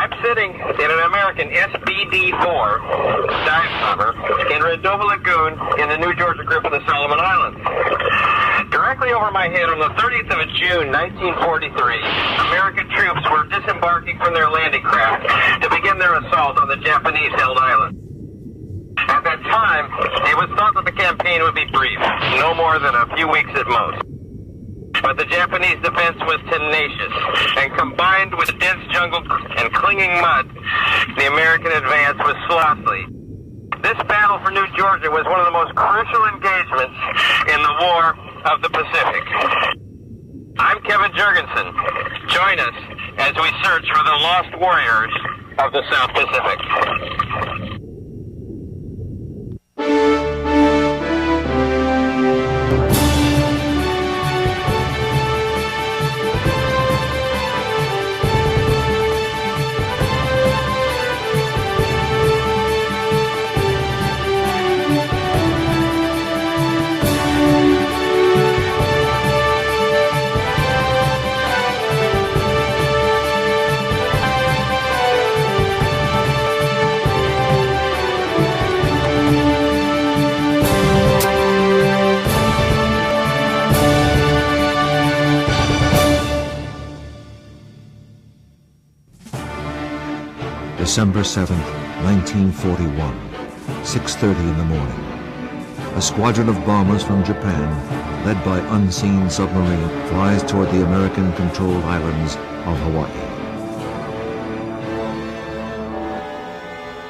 I'm sitting in an American SBD-4 dive bomber in Marovo Lagoon in the New Georgia group of the Solomon Islands. Directly over my head on the 30th of June, 1943, American troops were disembarking from their landing craft to begin their assault on the Japanese-held island. At that time, it was thought that the campaign would be brief, no more than a few weeks at most. But the Japanese defense was tenacious, and combined with dense jungle and clinging mud, the American advance was slothly. This battle for New Georgia was one of the most crucial engagements in the War of the Pacific. I'm Kevin Jurgensen. Join us as we search for the lost warriors of the South Pacific. December 7th, 1941, 6:30 in the morning. A squadron of bombers from Japan, led by unseen submarine, flies toward the American-controlled islands of Hawaii.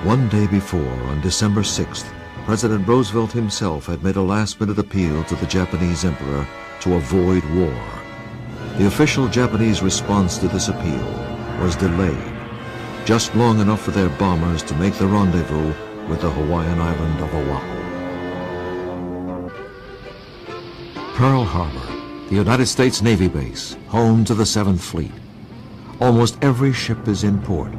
One day before, on December 6th, President Roosevelt himself had made a last-minute appeal to the Japanese emperor to avoid war. The official Japanese response to this appeal was delayed, just long enough for their bombers to make the rendezvous with the Hawaiian island of Oahu. Pearl Harbor, the United States Navy base, home to the 7th Fleet. Almost every ship is in port.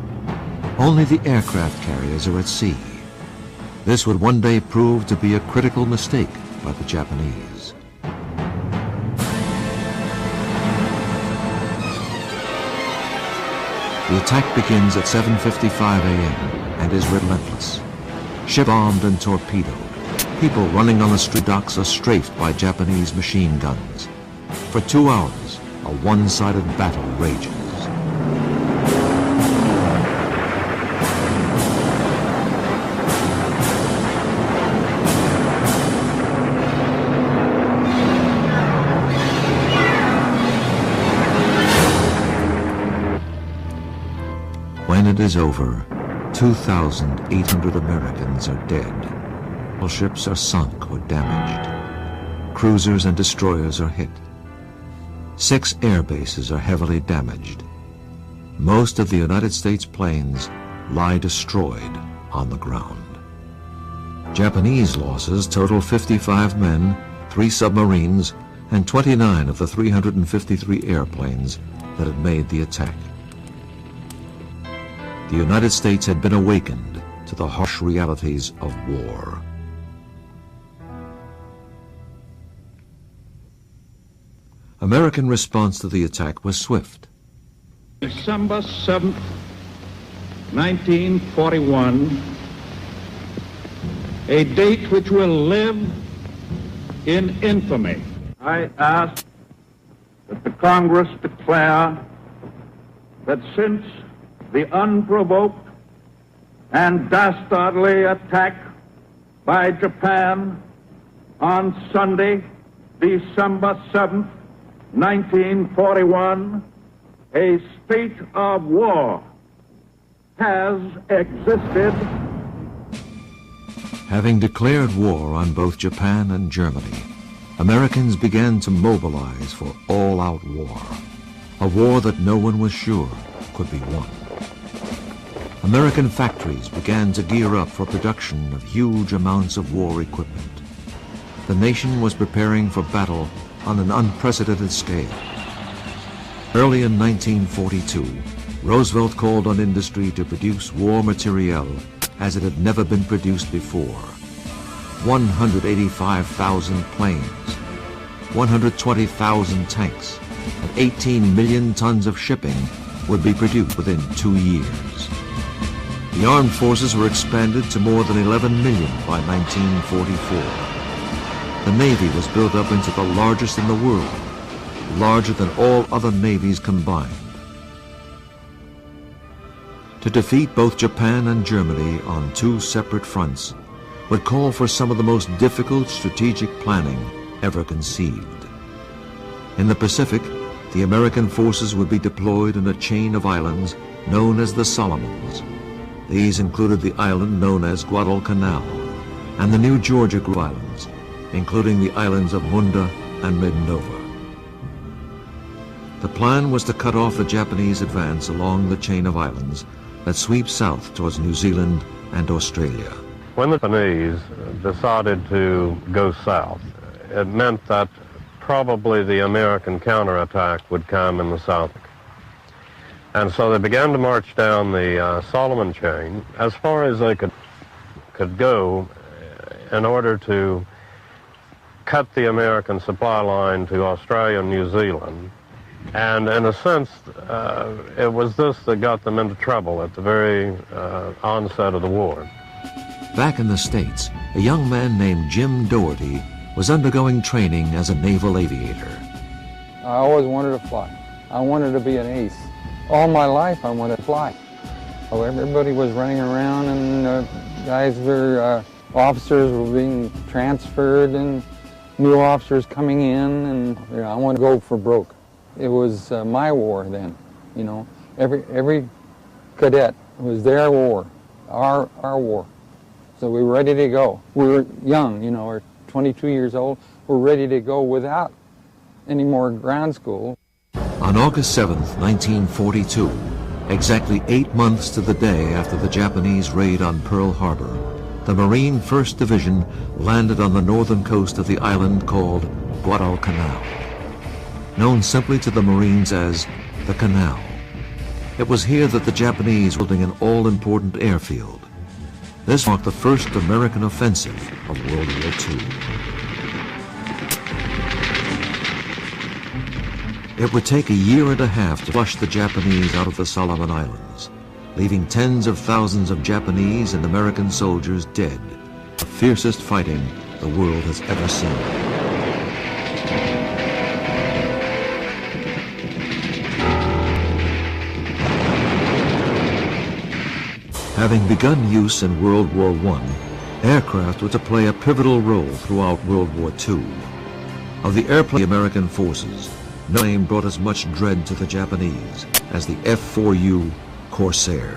Only the aircraft carriers are at sea. This would one day prove to be a critical mistake by the Japanese. The attack begins at 7:55 a.m. and is relentless. Ship bombed and torpedoed. People running on the street docks are strafed by Japanese machine guns. For 2 hours, a one-sided battle rages. When it is over, 2,800 Americans are dead. All ships are sunk or damaged. Cruisers and destroyers are hit. 6 air bases are heavily damaged. Most of the United States planes lie destroyed on the ground. Japanese losses total 55 men, 3 submarines, and 29 of the 353 airplanes that had made the attack. The United States had been awakened to the harsh realities of war. American response to the attack was swift. December 7th, 1941, a date which will live in infamy. I ask that the Congress declare that since the unprovoked and dastardly attack by Japan on Sunday, December 7th, 1941, a state of war has existed. Having declared war on both Japan and Germany, Americans began to mobilize for all-out war, a war that no one was sure could be won. American factories began to gear up for production of huge amounts of war equipment. The nation was preparing for battle on an unprecedented scale. Early in 1942, Roosevelt called on industry to produce war materiel as it had never been produced before. 185,000 planes, 120,000 tanks, and 18 million tons of shipping would be produced within 2 years. The armed forces were expanded to more than 11 million by 1944. The Navy was built up into the largest in the world, larger than all other navies combined. To defeat both Japan and Germany on 2 separate fronts would call for some of the most difficult strategic planning ever conceived. In the Pacific, the American forces would be deployed in a chain of islands known as the Solomons. These included the island known as Guadalcanal and the New Georgia Group Islands, including the islands of Munda and Mindova. The plan was to cut off the Japanese advance along the chain of islands that sweep south towards New Zealand and Australia. When the Japanese decided to go south, it meant that probably the American counterattack would come in the south. And so they began to march down the Solomon chain as far as they could go in order to cut the American supply line to Australia and New Zealand. And in a sense, it was this that got them into trouble at the very onset of the war. Back in the States, a young man named Jim Doherty was undergoing training as a naval aviator. I always wanted to fly. I wanted to be an ace. All my life I wanted to fly. So everybody was running around and guys were, officers were being transferred and new officers coming in, and I wanted to go for broke. It was my war then, you know. Every cadet was their war, our war. So we were ready to go. We were young, you know, we're 22 years old. We're ready to go without any more ground school. On August 7th, 1942, exactly 8 months to the day after the Japanese raid on Pearl Harbor, the Marine 1st Division landed on the northern coast of the island called Guadalcanal, known simply to the Marines as the Canal. It was here that the Japanese were building an all-important airfield. This marked the first American offensive of World War II. It would take a year and a half to flush the Japanese out of the Solomon Islands, leaving tens of thousands of Japanese and American soldiers dead, the fiercest fighting the world has ever seen. Having begun use in World War I, aircraft were to play a pivotal role throughout World War II. Of the airplane American forces, no plane brought as much dread to the Japanese as the F-4U Corsair.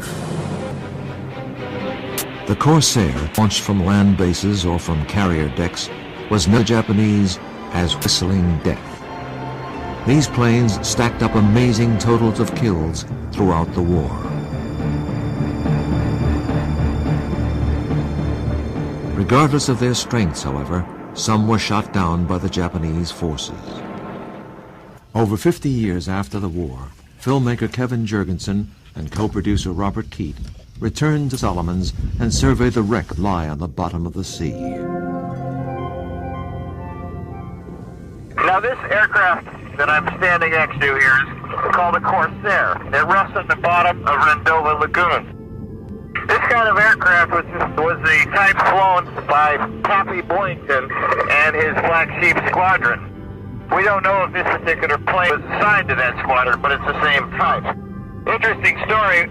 The Corsair, launched from land bases or from carrier decks, was known to Japanese as whistling death. These planes stacked up amazing totals of kills throughout the war. Regardless of their strengths, however, some were shot down by the Japanese forces. Over 50 years after the war, filmmaker Kevin Jurgensen and co-producer Robert Keat returned to Solomons and surveyed the wreck that lie on the bottom of the sea. Now this aircraft that I'm standing next to here is called a Corsair. It rests at the bottom of Rendova Lagoon. This kind of aircraft was the type flown by Pappy Boynton and his Black Sheep Squadron. We don't know if this particular plane was assigned to that squadron, but it's the same type. Interesting story.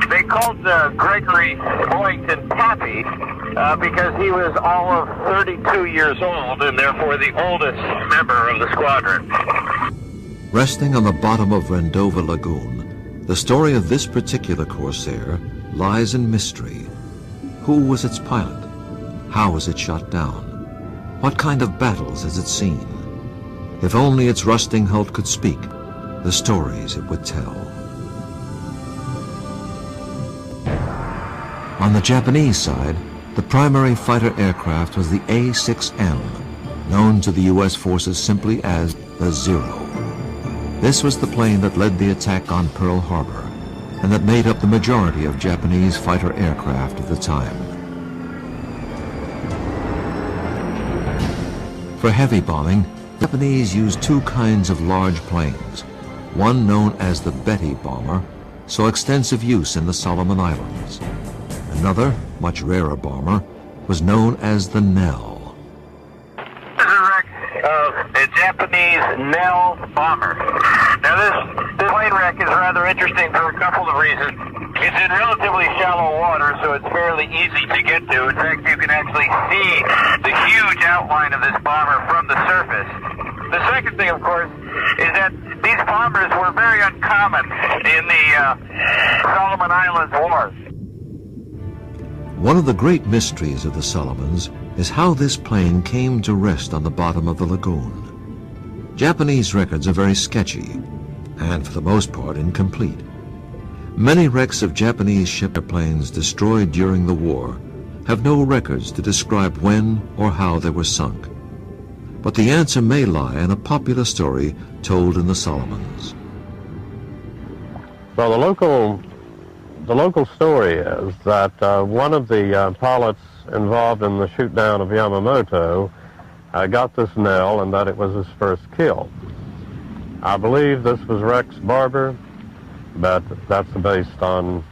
They called Gregory Boynton Pappy because he was all of 32 years old and therefore the oldest member of the squadron. Resting on the bottom of Rendova Lagoon, the story of this particular Corsair lies in mystery. Who was its pilot? How was it shot down? What kind of battles has it seen? If only its rusting hull could speak, the stories it would tell. On the Japanese side, the primary fighter aircraft was the A-6M, known to the U.S. forces simply as the Zero. This was the plane that led the attack on Pearl Harbor, and that made up the majority of Japanese fighter aircraft at the time. For heavy bombing, Japanese used two kinds of large planes, One, known as the Betty bomber, saw extensive use in the Solomon Islands. Another, much rarer bomber, was known as the Nell. This is Rick of the Japanese Nell bomber. Now this plane wreck is rather interesting for a couple of reasons. It's in relatively shallow water, so it's fairly easy to get to. In fact, you can actually see the huge outline of this bomber from the surface. The second thing, of course, is that these bombers were very uncommon in the Solomon Islands War. One of the great mysteries of the Solomons is how this plane came to rest on the bottom of the lagoon. Japanese records are very sketchy and, for the most part, incomplete. Many wrecks of Japanese ship planes destroyed during the war have no records to describe when or how they were sunk. But the answer may lie in a popular story told in the Solomons. Well, the local story is that one of the pilots involved in the shoot down of Yamamoto got this Nell, and that it was his first kill. I believe this was Rex Barber, but that's based on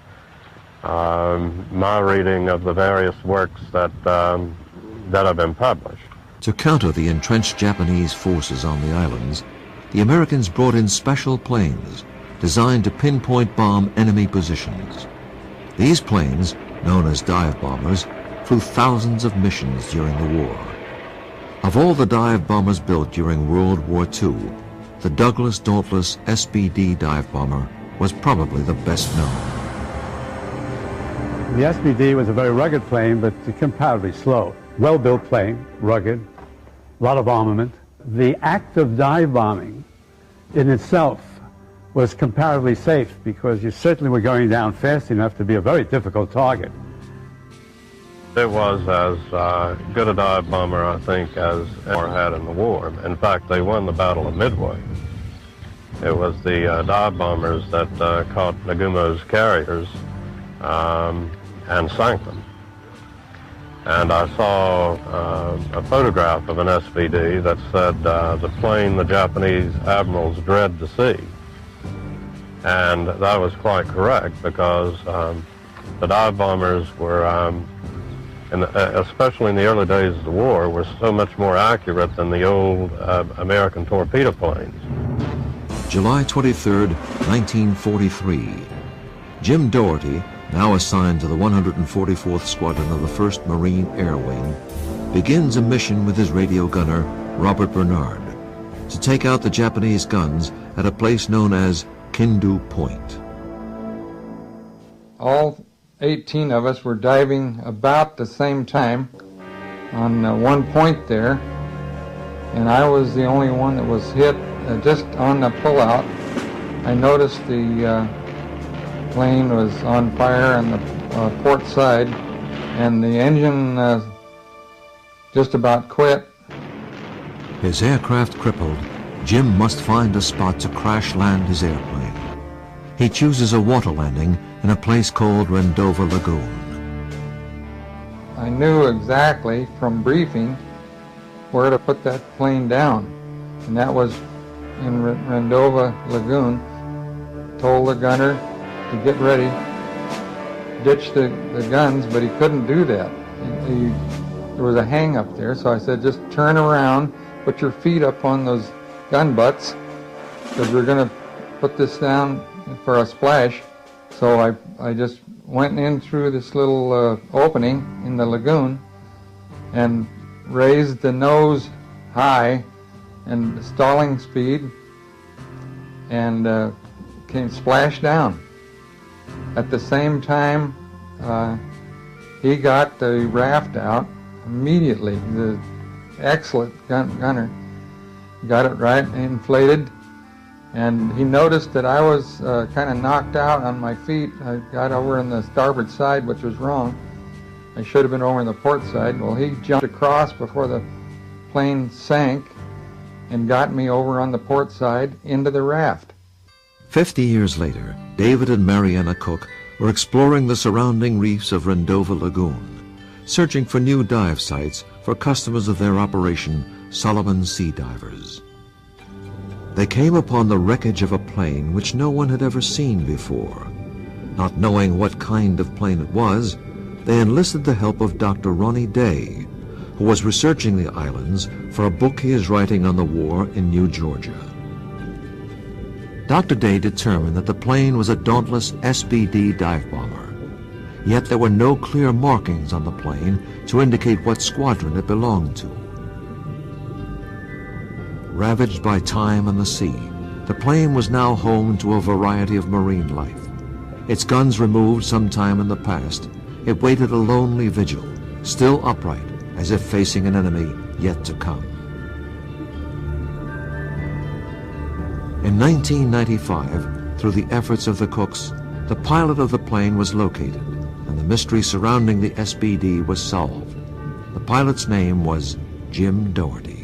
my reading of the various works that have been published. To counter the entrenched Japanese forces on the islands, the Americans brought in special planes designed to pinpoint bomb enemy positions. These planes, known as dive bombers, flew thousands of missions during the war. Of all the dive bombers built during World War II, the Douglas Dauntless SBD dive bomber was probably the best known. The SBD was a very rugged plane, but comparatively slow. Well-built plane, rugged, a lot of armament. The act of dive bombing in itself was comparatively safe because you certainly were going down fast enough to be a very difficult target. It was as good a dive bomber, I think, as ever had in the war. In fact, they won the Battle of Midway. It was the dive bombers that caught Nagumo's carriers and sank them. And I saw a photograph of an SVD that said the plane the Japanese admirals dread to see. And that was quite correct because the dive bombers were, especially in the early days of the war, were so much more accurate than the old American torpedo planes. July 23, 1943. Jim Doherty, now assigned to the 144th Squadron of the 1st Marine Air Wing, begins a mission with his radio gunner, Robert Bernard, to take out the Japanese guns at a place known as Kindu Point. All 18 of us were diving about the same time on one point there, and I was the only one that was hit just on the pullout. I noticed the plane was on fire on the port side, and the engine just about quit. His aircraft crippled, Jim must find a spot to crash land his airplane. He chooses a water landing in a place called Rendova Lagoon. I knew exactly from briefing where to put that plane down, and that was in Rendova Lagoon. Told the gunner to get ready, ditch the guns, but he couldn't do that. There was a hang up there, so I said, just turn around, put your feet up on those gun butts, because we're going to put this down for a splash. So I just went in through this little opening in the lagoon and raised the nose high and stalling speed and came splash down. At the same time, he got the raft out immediately. The excellent gunner got it right inflated, and he noticed that I was kind of knocked out on my feet. I got over on the starboard side, which was wrong. I should have been over on the port side. Well, he jumped across before the plane sank and got me over on the port side into the raft. 50 years later, David and Mariana Cook were exploring the surrounding reefs of Rendova Lagoon, searching for new dive sites for customers of their operation, Solomon Sea Divers. They came upon the wreckage of a plane which no one had ever seen before. Not knowing what kind of plane it was, they enlisted the help of Dr. Ronnie Day, who was researching the islands for a book he is writing on the war in New Georgia. Dr. Day determined that the plane was a Dauntless SBD dive bomber. Yet there were no clear markings on the plane to indicate what squadron it belonged to. Ravaged by time and the sea, the plane was now home to a variety of marine life. Its guns removed sometime in the past, it waited a lonely vigil, still upright, as if facing an enemy yet to come. In 1995, through the efforts of the cooks, the pilot of the plane was located, and the mystery surrounding the SBD was solved. The pilot's name was Jim Doherty.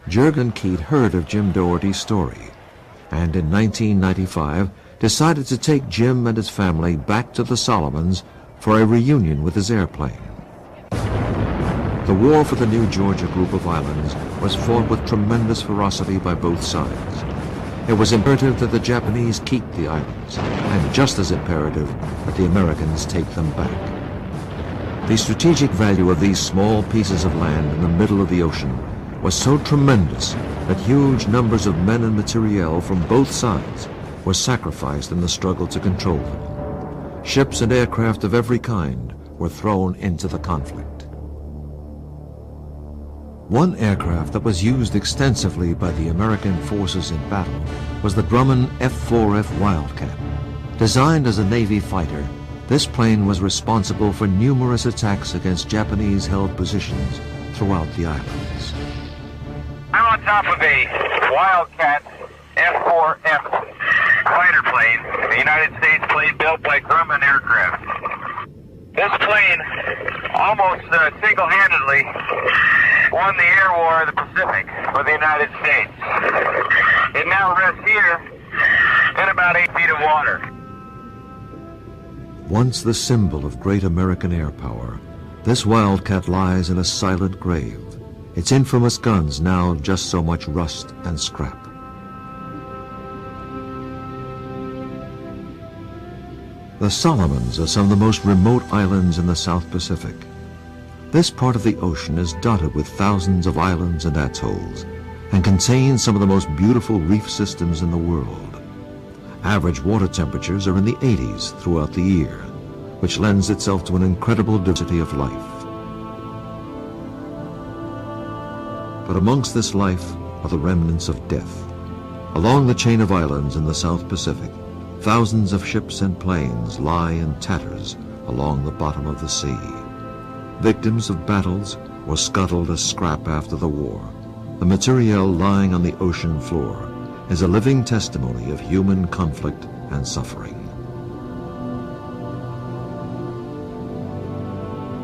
Jurgen Keat heard of Jim Doherty's story, and in 1995 decided to take Jim and his family back to the Solomons for a reunion with his airplane. The war for the New Georgia group of islands was fought with tremendous ferocity by both sides. It was imperative that the Japanese keep the islands, and just as imperative that the Americans take them back. The strategic value of these small pieces of land in the middle of the ocean was so tremendous that huge numbers of men and materiel from both sides were sacrificed in the struggle to control them. Ships and aircraft of every kind were thrown into the conflict. One aircraft that was used extensively by the American forces in battle was the Grumman F-4F Wildcat. Designed as a Navy fighter, this plane was responsible for numerous attacks against Japanese-held positions throughout the islands. I'm on top of a Wildcat F-4F fighter plane, a United States plane built by Grumman Aircraft. This plane almost single-handedly won the air war of the Pacific for the United States. It now rests here in about 8 feet of water. Once the symbol of great American air power, this Wildcat lies in a silent grave, its infamous guns now just so much rust and scrap. The Solomons are some of the most remote islands in the South Pacific. This part of the ocean is dotted with thousands of islands and atolls and contains some of the most beautiful reef systems in the world. Average water temperatures are in the 80s throughout the year, which lends itself to an incredible diversity of life. But amongst this life are the remnants of death. Along the chain of islands in the South Pacific, thousands of ships and planes lie in tatters along the bottom of the sea. Victims of battles or scuttled as scrap after the war, the material lying on the ocean floor is a living testimony of human conflict and suffering.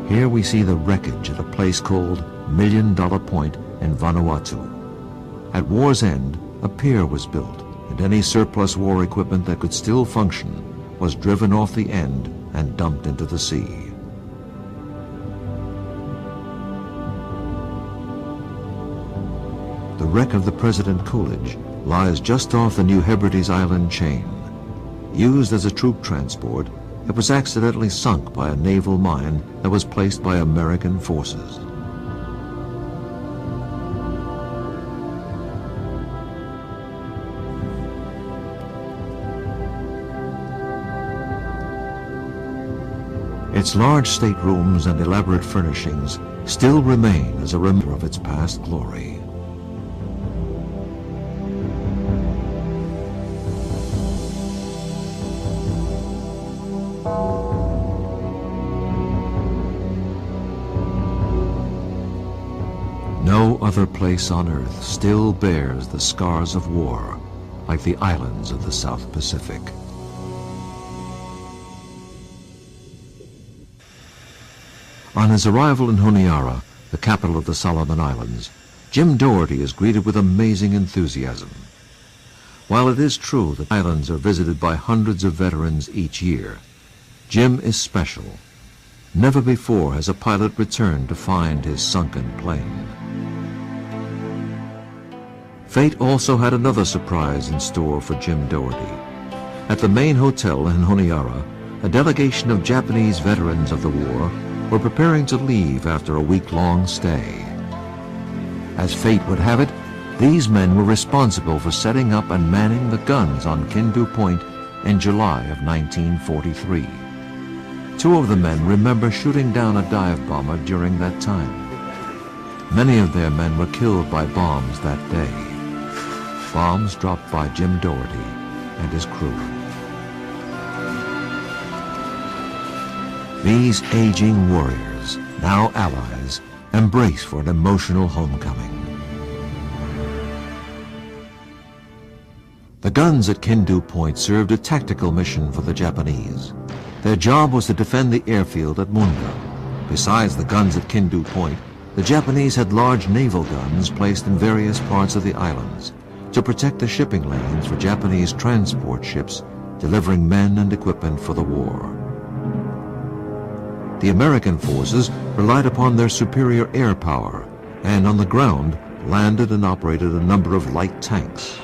Here we see the wreckage at a place called $1 Million Point in Vanuatu. At war's end, a pier was built, and any surplus war equipment that could still function was driven off the end and dumped into the sea. The wreck of the President Coolidge lies just off the New Hebrides Island chain. Used as a troop transport, it was accidentally sunk by a naval mine that was placed by American forces. Its large staterooms and elaborate furnishings still remain as a reminder of its past glory. No other place on earth still bears the scars of war like the islands of the South Pacific. On his arrival in Honiara, the capital of the Solomon Islands, Jim Doherty is greeted with amazing enthusiasm. While it is true that islands are visited by hundreds of veterans each year, Jim is special. Never before has a pilot returned to find his sunken plane. Fate also had another surprise in store for Jim Doherty. At the main hotel in Honiara, a delegation of Japanese veterans of the war were preparing to leave after a week-long stay. As fate would have it, these men were responsible for setting up and manning the guns on Kindu Point in July of 1943. Two of the men remember shooting down a dive bomber during that time. Many of their men were killed by bombs that day. Bombs dropped by Jim Doherty and his crew. These aging warriors, now allies, embrace for an emotional homecoming. The guns at Kindu Point served a tactical mission for the Japanese. Their job was to defend the airfield at Munda. Besides the guns at Kindu Point, the Japanese had large naval guns placed in various parts of the islands to protect the shipping lanes for Japanese transport ships delivering men and equipment for the war. The American forces relied upon their superior air power and on the ground landed and operated a number of light tanks.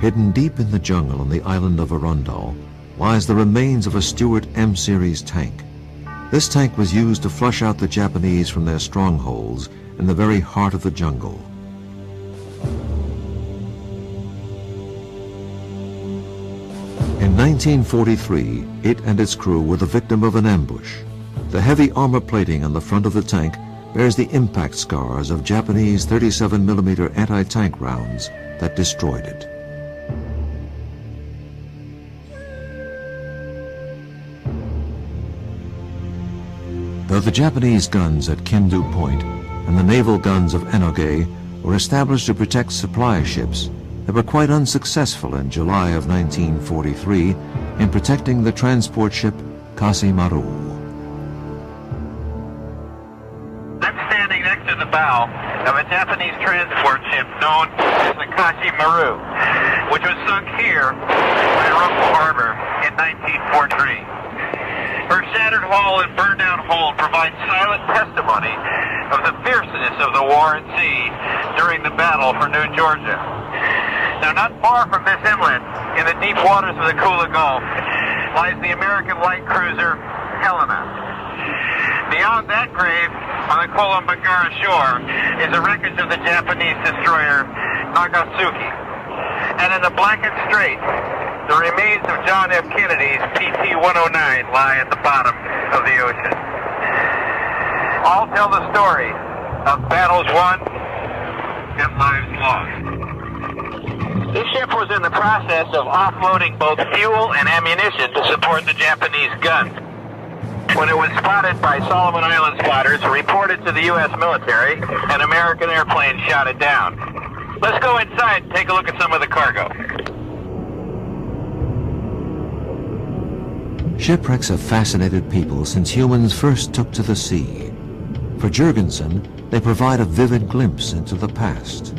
Hidden deep in the jungle on the island of Arundel lies the remains of a Stuart M-series tank. This tank was used to flush out the Japanese from their strongholds in the very heart of the jungle. In 1943, it and its crew were the victim of an ambush. The heavy armor plating on the front of the tank bears the impact scars of Japanese 37mm anti-tank rounds that destroyed it. Though the Japanese guns at Kindu Point and the naval guns of Enoge were established to protect supply ships, they were quite unsuccessful in July of 1943 in protecting the transport ship Marovo. I'm standing next to the bow of a Japanese transport ship known as the Marovo, which was sunk here by Marovo Harbor in 1943. Her shattered hull and burned-down hold provide silent testimony of the fierceness of the war at sea during the battle for New Georgia. Now, not far from this inlet, in the deep waters of the Kula Gulf, lies the American light cruiser Helena. Beyond that grave, on the Kolombagara shore, is the wreckage of the Japanese destroyer Nagasaki. And in the Blanket Strait, the remains of John F. Kennedy's PT-109 lie at the bottom of the ocean. All tell the story of battles won and lives lost. This ship was in the process of offloading both fuel and ammunition to support the Japanese guns when it was spotted by Solomon Island spotters, reported to the U.S. military, an American airplane shot it down. Let's go inside and take a look at some of the cargo. Shipwrecks have fascinated people since humans first took to the sea. For Jurgensen, they provide a vivid glimpse into the past.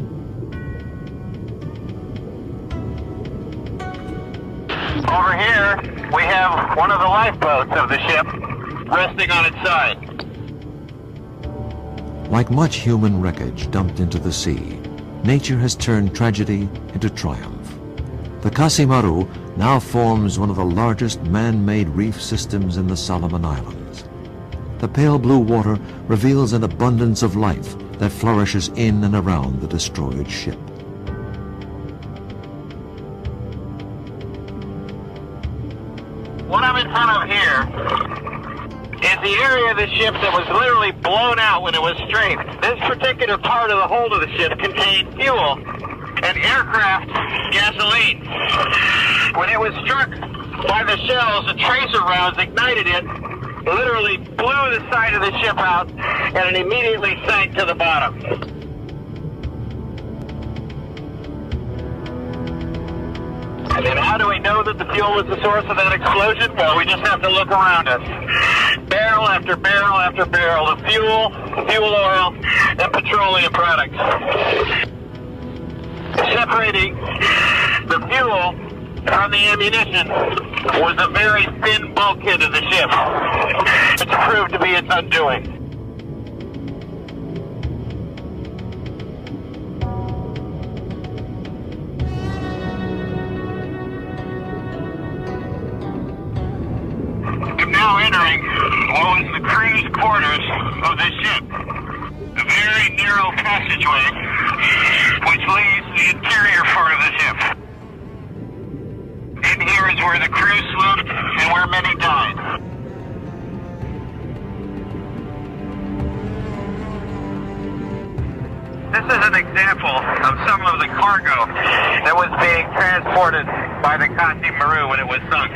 Over here, we have one of the lifeboats of the ship resting on its side. Like much human wreckage dumped into the sea, nature has turned tragedy into triumph. The Marovo now forms one of the largest man-made reef systems in the Solomon Islands. The pale blue water reveals an abundance of life that flourishes in and around the destroyed ship. What I'm in front of here is the area of the ship that was literally blown out when it was strafed. This particular part of the hold of the ship contained fuel and aircraft gasoline. When it was struck by the shells, the tracer rounds ignited it, literally blew the side of the ship out, and it immediately sank to the bottom. And then how do we know that the fuel was the source of that explosion? Well, we just have to look around us. Barrel after barrel after barrel of fuel, fuel oil, and petroleum products. Separating the fuel from the ammunition was a very thin bulkhead of the ship, which proved to be its undoing. quarters of this ship. A very narrow passageway which leaves the interior part of the ship. In here is where the crew slept and where many died. This is an example of some of the cargo that was being transported by the Marovo when it was sunk.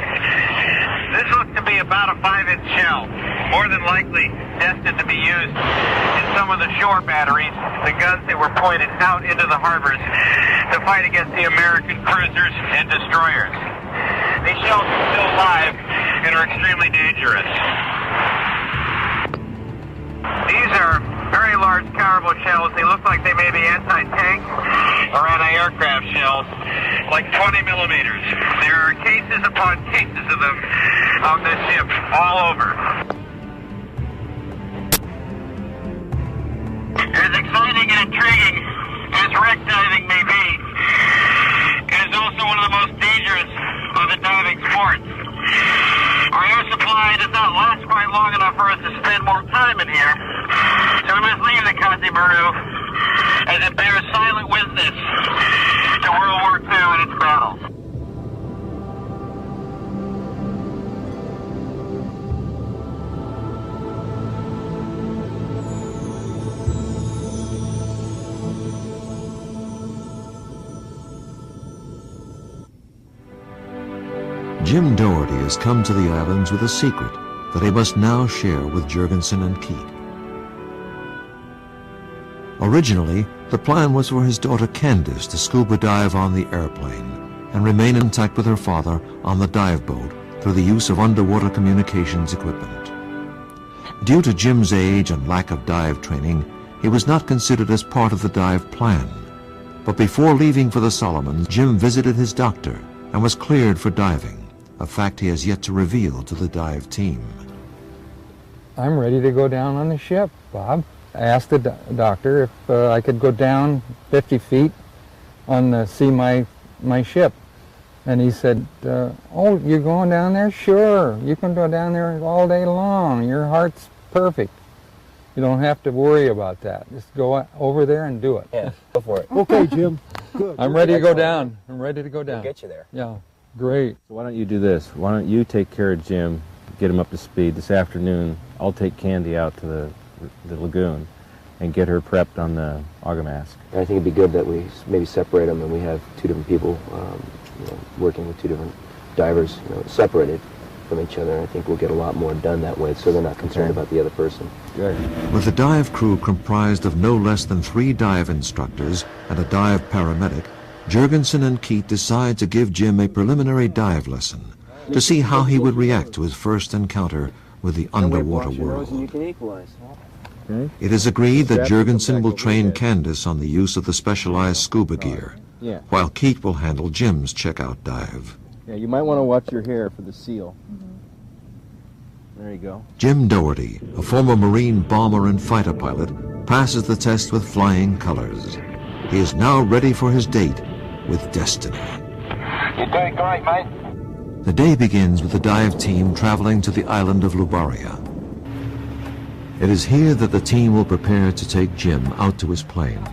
This looks to be about a 5-inch shell, more than likely destined to be used in some of the shore batteries, the guns that were pointed out into the harbors to fight against the American cruisers and destroyers. These shells are still live and are extremely dangerous. These are very large cargo shells. They look like they may be anti-tank or anti-aircraft shells, like 20 millimeters. There are cases upon cases of them on this ship, all over. As exciting and intriguing as wreck diving may be, it is also one of the most dangerous of the diving sports. Our air supply does not last quite long enough for us to spend more time in here, so we must leave the Marovo as it bears silent witness to World War II and its battles. Jim Doherty has come to the islands with a secret that he must now share with Jurgensen and Keat. Originally, the plan was for his daughter Candace to scuba dive on the airplane and remain intact with her father on the dive boat through the use of underwater communications equipment. Due to Jim's age and lack of dive training, he was not considered as part of the dive plan. But before leaving for the Solomons, Jim visited his doctor and was cleared for diving, a fact he has yet to reveal to the dive team. I'm ready to go down on the ship, Bob. I asked the doctor if I could go down 50 feet on see my ship. And he said, oh, you're going down there? Sure, you can go down there all day long. Your heart's perfect. You don't have to worry about that. Just go over there and do it. Yeah, go for it. Okay, Jim. Good. I'm ready to go down. I'm ready to go down. We'll get you there. Yeah, great. So why don't you do this? Why don't you take care of Jim, get him up to speed this afternoon. I'll take Candy out to the lagoon and get her prepped on the Argomask. I think it'd be good that we maybe separate them and we have two different people working with two different divers, separated from each other. I think we'll get a lot more done that way, so they're not concerned about the other person. Good. With the dive crew comprised of no less than 3 dive instructors and a dive paramedic, Jurgensen and Keat decide to give Jim a preliminary dive lesson to see how he would react to his first encounter with the underwater world. It is agreed that Jurgensen will train Candace on the use of the specialized scuba gear, while Keat will handle Jim's checkout dive. Yeah, you might want to watch your hair for the seal. There you go. Jim Doherty, a former Marine bomber and fighter pilot, passes the test with flying colors. He is now ready for his date with destiny. You're doing great, mate. The day begins with the dive team traveling to the island of Lubaria. It is here that the team will prepare to take Jim out to his plane.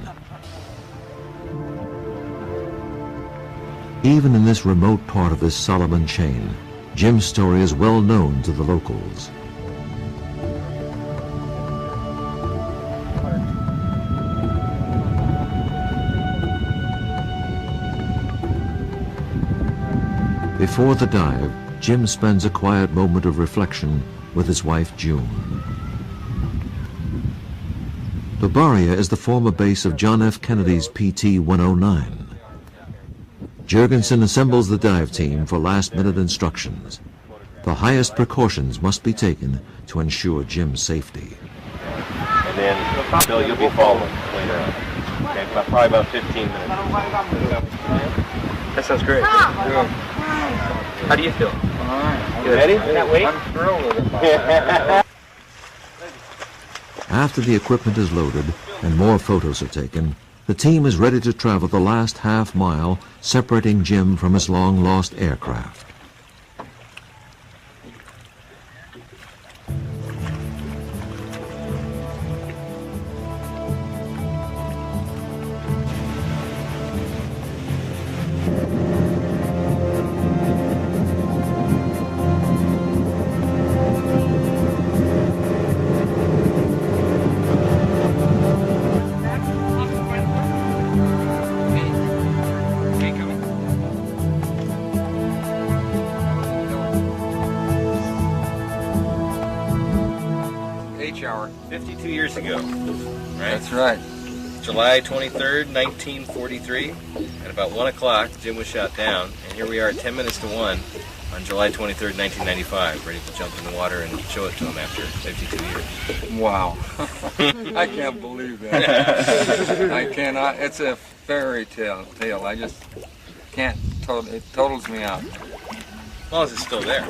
Even in this remote part of this Solomon chain, Jim's story is well known to the locals. Before the dive, Jim spends a quiet moment of reflection with his wife June. Lubaria is the former base of John F. Kennedy's PT-109. Jurgensen assembles the dive team for last-minute instructions. The highest precautions must be taken to ensure Jim's safety. And then, Bill, you'll be following later on. Okay, probably about 15 minutes. That sounds great. Good. How do you feel? All right. You ready? Can't wait. I'm thrilled with it. After the equipment is loaded and more photos are taken, the team is ready to travel the last half mile separating Jim from his long-lost aircraft. 52 years ago, right? That's right. July 23rd, 1943. At about 1 o'clock, Jim was shot down, and here we are at 10 minutes to 1 on July 23rd, 1995, ready to jump in the water and show it to him after 52 years. Wow. I can't believe that. I cannot. It's a fairy tale. I just can't. It totals me out. As long as it's still there.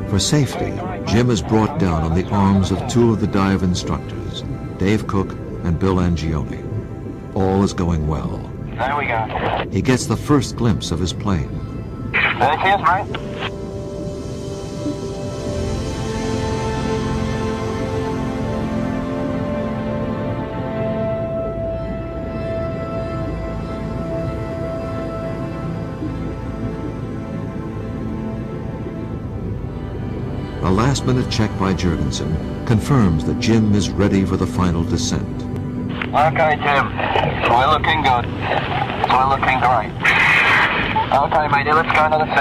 For safety, Jim is brought down on the arms of two of the dive instructors, Dave Cook and Bill Angione. All is going well. There we go. He gets the first glimpse of his plane. There it is, right? A last-minute check by Jurgensen confirms that Jim is ready for the final descent. Okay, Jim. We're looking good. We're looking great. Okay, matey, let's go another 6.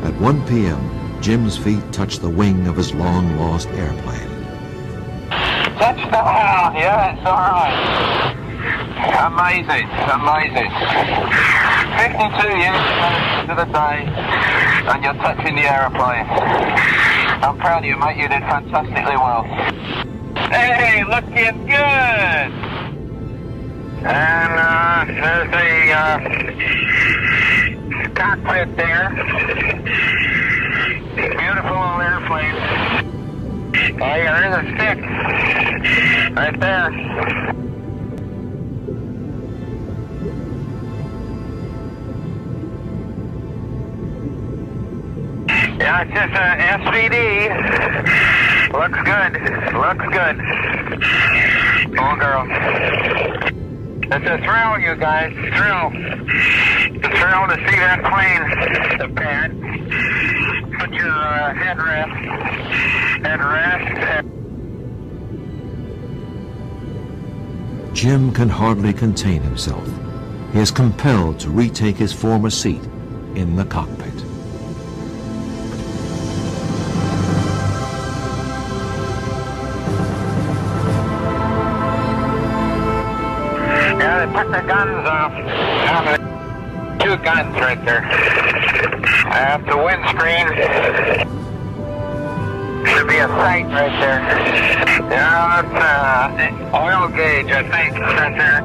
At 1 p.m., Jim's feet touch the wing of his long-lost airplane. Touchdown! Yeah, it's all right. Amazing, amazing. 52 years to the day, and you're touching the aeroplane. I'm proud of you, mate. You did fantastically well. Hey, looking good. And there's a cockpit there. Beautiful little airplane. Oh, yeah, there's a stick right there. Yeah, it's just a SVD. Looks good. Looks good. Oh, girl. It's a thrill, you guys. Thrill. It's a thrill to see that plane. The pad. Put your headrest at rest. Jim can hardly contain himself. He is compelled to retake his former seat in the cockpit. Yeah, they put the guns off. Yeah, 2 guns right there. At the windscreen. Should be a sight right there. Yeah, that's oil gauge, I think, right there.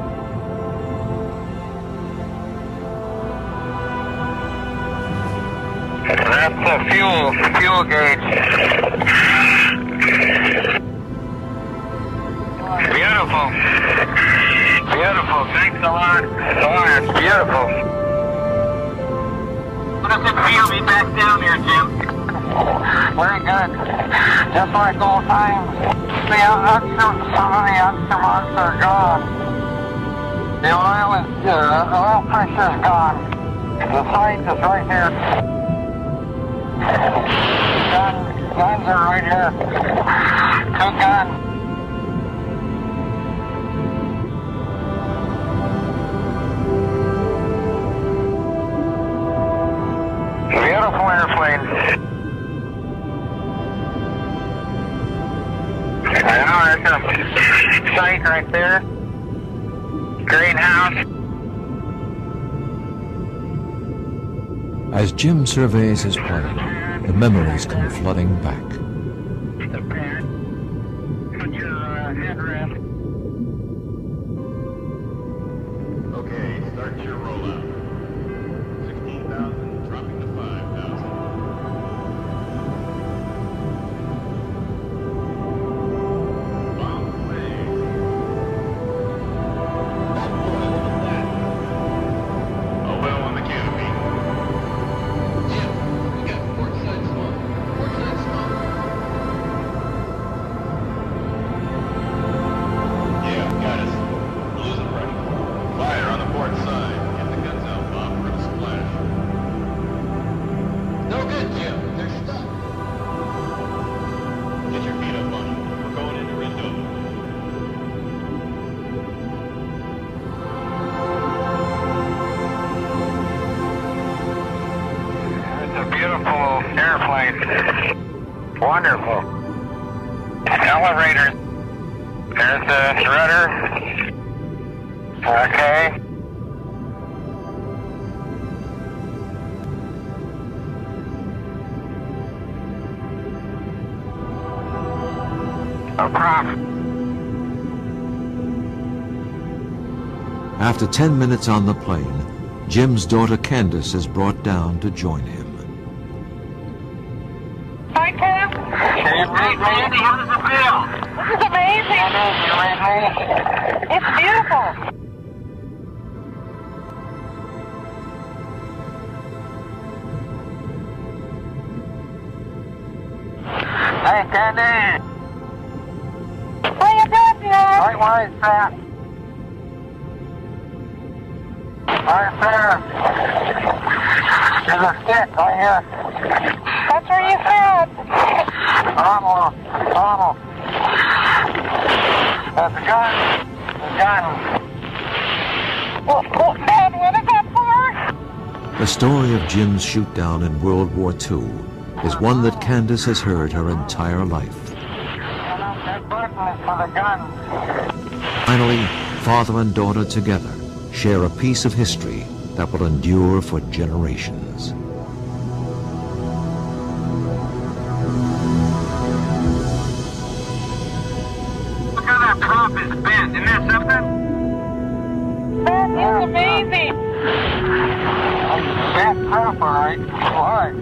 That's a fuel gauge. Beautiful. Beautiful. Thanks a lot. Oh, it's beautiful. How does it feel to be back down here, Jim? Very good. Just like old times. Some of the instruments are gone. The oil pressure is gone. The sight is right here. Guns are right here. 2 guns. Beautiful airplane. I know, there's a sight right there. Greenhouse. As Jim surveys his plane, the memories come flooding back. The pad. Put your headrest. Okay, start your rollout. 16,000, dropping to 5,000. Bomb away. Oil on the canopy. Jim, we got port side smoke. Port side smoke. airplane. Wonderful. Elevators. There's the rudder. Okay. A prop. After 10 minutes on the plane, Jim's daughter Candace is brought down to join him. Hi, Tim. Hey, Randy, how does it feel? This is amazing. It's beautiful. Hey, Candy. What are you doing, Dad? Right where it's at. Right there. There's a stick right here. That's where you said. Almost. That's a gun. A gun. Dad, what is that for? The story of Jim's shoot-down in World War II is one that Candace has heard her entire life. That button is for the gun. Finally, father and daughter together share a piece of history that will endure for generations. Look how that prop is bent. Isn't that something? That is amazing. Bent prop, all right. Why?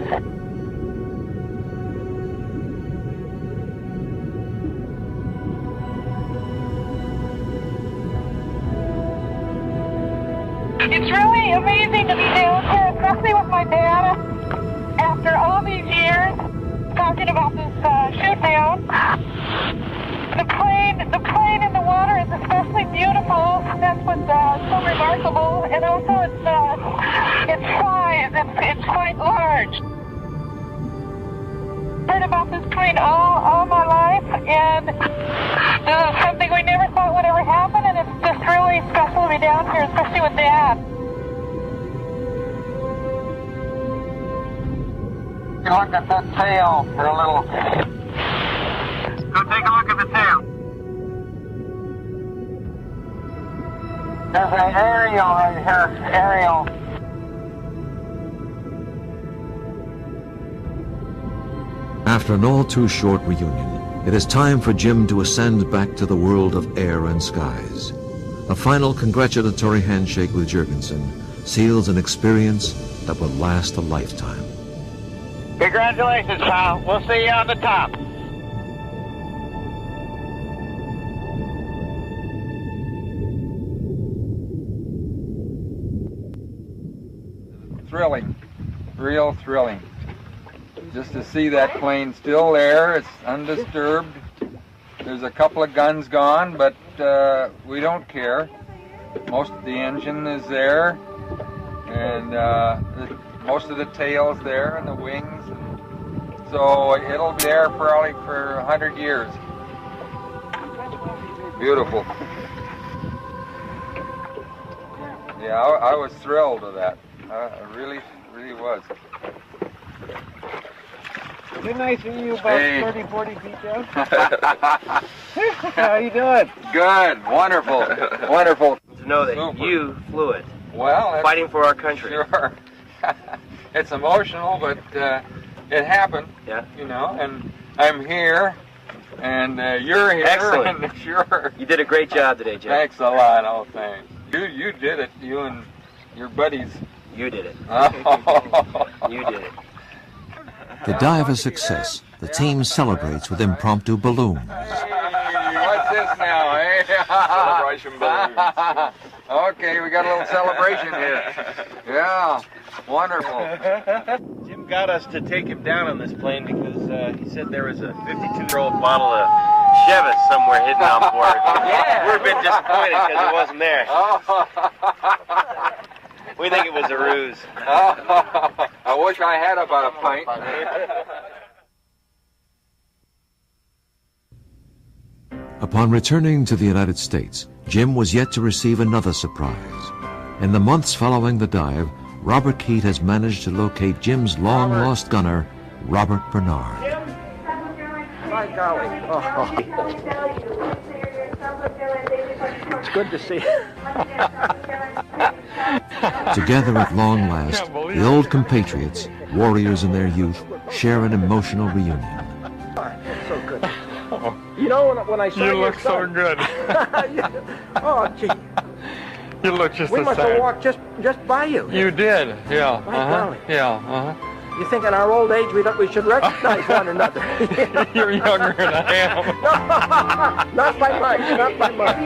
It's really amazing to be down here, especially with my dad, after all these years, talking about this shoot-down. The plane in the water is especially beautiful. That's what's so remarkable. And also its size, it's quite large. Heard about this plane all my life, and this is something we never thought would ever happen, and it's just really special to be down here, especially with Dad. Look at that tail for a little. Go take a look at the tail. There's an aerial right here. Aerial. After an all too short reunion, it is time for Jim to ascend back to the world of air and skies. A final congratulatory handshake with Jurgensen seals an experience that will last a lifetime. Congratulations, pal. We'll see you on the top. Thrilling, real thrilling. Just to see that plane still there, it's undisturbed. There's a couple of guns gone, but we don't care. Most of the engine is there, and most of the tail's there, and the wings. And so it'll be there probably for 100 years. Beautiful. Yeah, I was thrilled with that. I really was. Didn't I see you about 30, 40 feet down? How you doing? Good, wonderful, wonderful. To know that Super. you flew it, Well, fighting for our country. Sure. It's emotional, but it happened. Yeah. You know, and I'm here, and you're here. Excellent. And sure. You did a great job today, Jim. Thanks a lot. Oh, thanks. You did it. You and your buddies. You did it. Oh. You did it. To die of a success, the team celebrates with impromptu balloons. Hey, what's this now, eh? Celebration balloons. Okay, we got a little celebration here. Yeah, wonderful. Jim got us to take him down on this plane because he said there was a 52-year-old bottle of Chivas somewhere hidden on board. Yeah. We're a bit disappointed because it wasn't there. We think it was a ruse. I wish I had about a pint. Upon returning to the United States, Jim was yet to receive another surprise. In the months following the dive, Robert Keat has managed to locate Jim's long-lost gunner, Robert Bernard. My golly. Oh. It's good to see you. Together at long last, the old compatriots, warriors in their youth, share an emotional reunion. It's so good. You know, when I saw you your look son, so good. Oh, gee. You look just We the must same. have walked just by you. You did, yeah. My golly. Yeah, You think in our old age we should recognize one another? You're younger than I am. Not by much, not by much.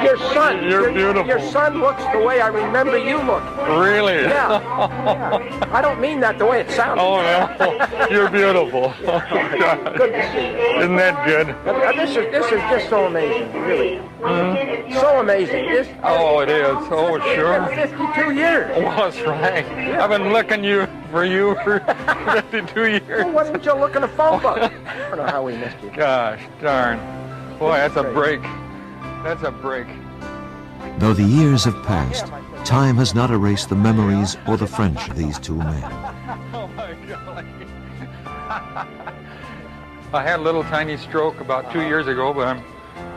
Your son. You're beautiful. Your son looks the way I remember you look. Really? Yeah. I don't mean that the way it sounds. Oh, no. You're beautiful. Good to see you. Isn't that good? This is just so amazing, really. So amazing. Oh, it is. Oh, sure. It's been 52 years. Oh, that's right. I've been looking for you for 52 years. Well, why didn't you look in a phone book? I don't know how we missed you. Gosh darn. Boy, that's a break. That's a break. Though the years have passed, time has not erased the memories or the friendship of these two men. Oh, my God. I had a little tiny stroke about 2 years ago, but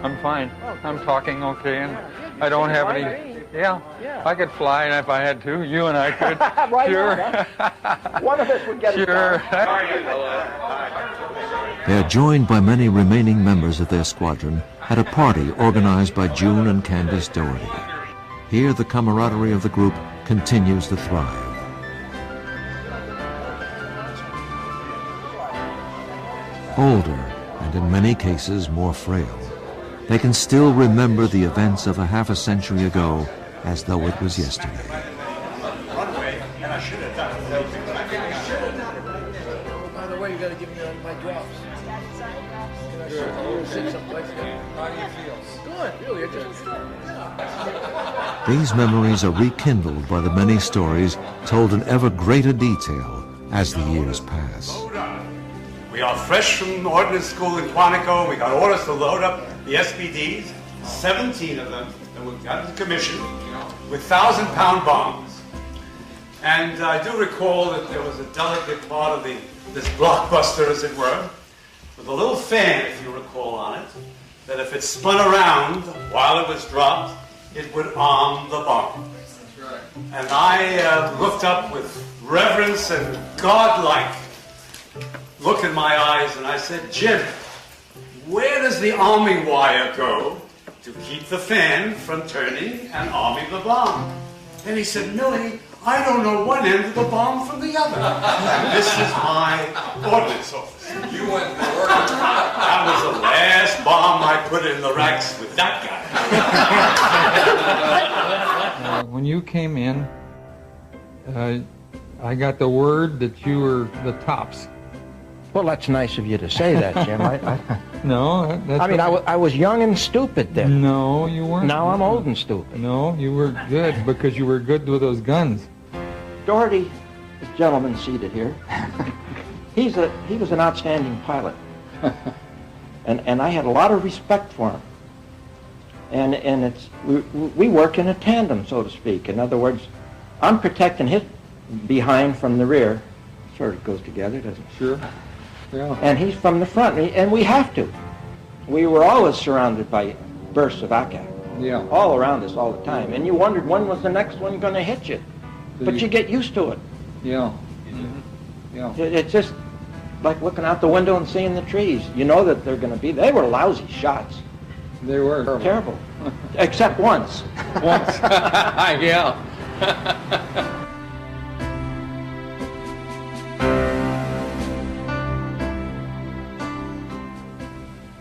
I'm fine. I'm talking okay, and I don't have any... Yeah, I could fly if I had to. You and I could. Right sure. on, one of us would get it Sure. They are joined by many remaining members of their squadron at a party organized by June and Candace Doherty. Here, the camaraderie of the group continues to thrive. Older, and in many cases more frail, they can still remember the events of a half a century ago as though it was yesterday. By the way, you got to give me my drops. Sit someplace. How do you feel? Good, really. These memories are rekindled by the many stories told in ever greater detail as the years pass. We are fresh from ordnance school in Quantico. We got orders to load up the SBDs, 17 of them, that we got into commission with 1,000-pound bombs. And I do recall that there was a delicate part of this blockbuster, as it were, with a little fan, if you recall, on it, that if it spun around while it was dropped, it would arm the bomb. That's right. And I looked up with reverence and godlike look in my eyes, and I said, Jim, where does the army wire go to keep the fan from turning and arming the bomb? And he said, Millie, I don't know one end of the bomb from the other. And this is my ordnance office. You went to work. That was the last bomb I put in the racks with that guy. When you came in, I got the word that you were the tops. Well, that's nice of you to say that, Jim. No, that's I mean, I was young and stupid then. No, you weren't. Now I'm old and stupid. No, you were good because you were good with those guns. Doherty, this gentleman seated here, he was an outstanding pilot. and I had a lot of respect for him. And we work in a tandem, so to speak. In other words, I'm protecting his behind from the rear. Sort of goes together, doesn't it? Sure. Yeah. And he's from the front, and we have to. We were always surrounded by bursts of ack-ack. Yeah. All around us all the time. And you wondered when was the next one going to hit you. But you get used to it. Yeah. Mm-hmm. Yeah. It's just like looking out the window and seeing the trees. You know that they're going to be. They were lousy shots. They were. Terrible. Except once. Once. Yeah.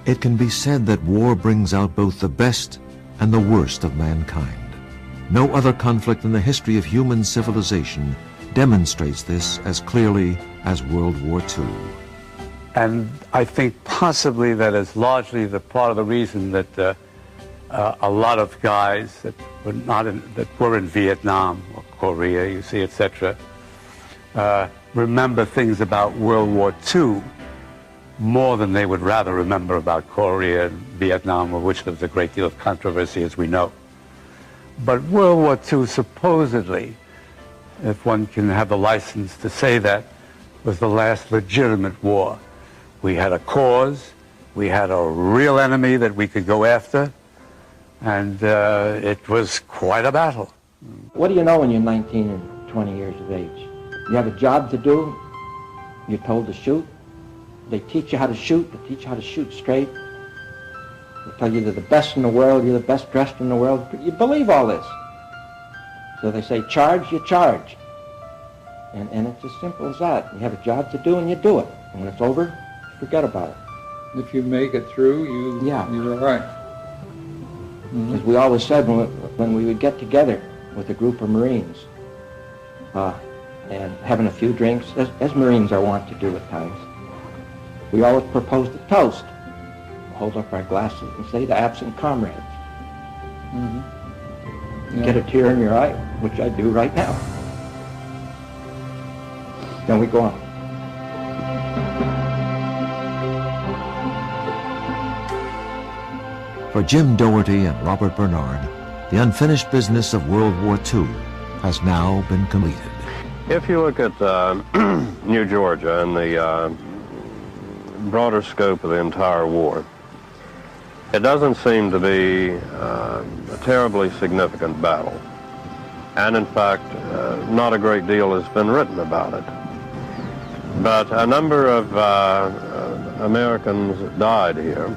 It can be said that war brings out both the best and the worst of mankind. No other conflict in the history of human civilization demonstrates this as clearly as World War II. And I think possibly that is largely the part of the reason that a lot of guys that were in Vietnam or Korea, you see, etc., remember things about World War II more than they would rather remember about Korea and Vietnam, of which there was a great deal of controversy, as we know. But World War II supposedly, if one can have the license to say that, was the last legitimate war. We had a cause, we had a real enemy that we could go after, and it was quite a battle. What do you know when you're 19 and 20 years of age? You have a job to do, you're told to shoot, they teach you how to shoot, they teach you how to shoot straight, they tell you you're the best in the world, you're the best dressed in the world, you believe all this. So they say charge, you charge. And it's as simple as that. You have a job to do and you do it. And when it's over, you forget about it. If you make it through, you're all right. As we always said when we would get together with a group of Marines and having a few drinks, as Marines are wont to do at times, we always proposed a toast. Hold up our glasses and say to absent comrades. Get a tear in your eye, which I do right now. Then we go on. For Jim Doherty and Robert Bernard, the unfinished business of World War II has now been completed. If you look at New Georgia and the broader scope of the entire war, it doesn't seem to be a terribly significant battle. And in fact, not a great deal has been written about it. But a number of Americans died here,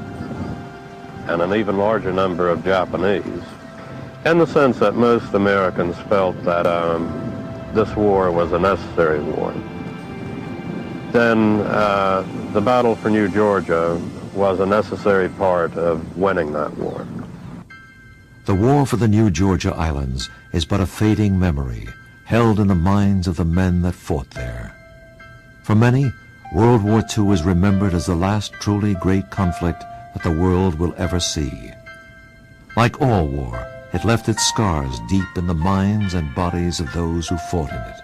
and an even larger number of Japanese, in the sense that most Americans felt that this war was a necessary war. Then the battle for New Georgia was a necessary part of winning that war. The war for the New Georgia Islands is but a fading memory, held in the minds of the men that fought there. For many, World War II is remembered as the last truly great conflict that the world will ever see. Like all war, it left its scars deep in the minds and bodies of those who fought in it.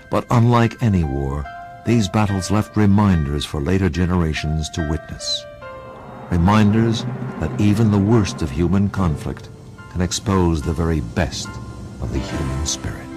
But unlike any war, these battles left reminders for later generations to witness. Reminders that even the worst of human conflict can expose the very best of the human spirit.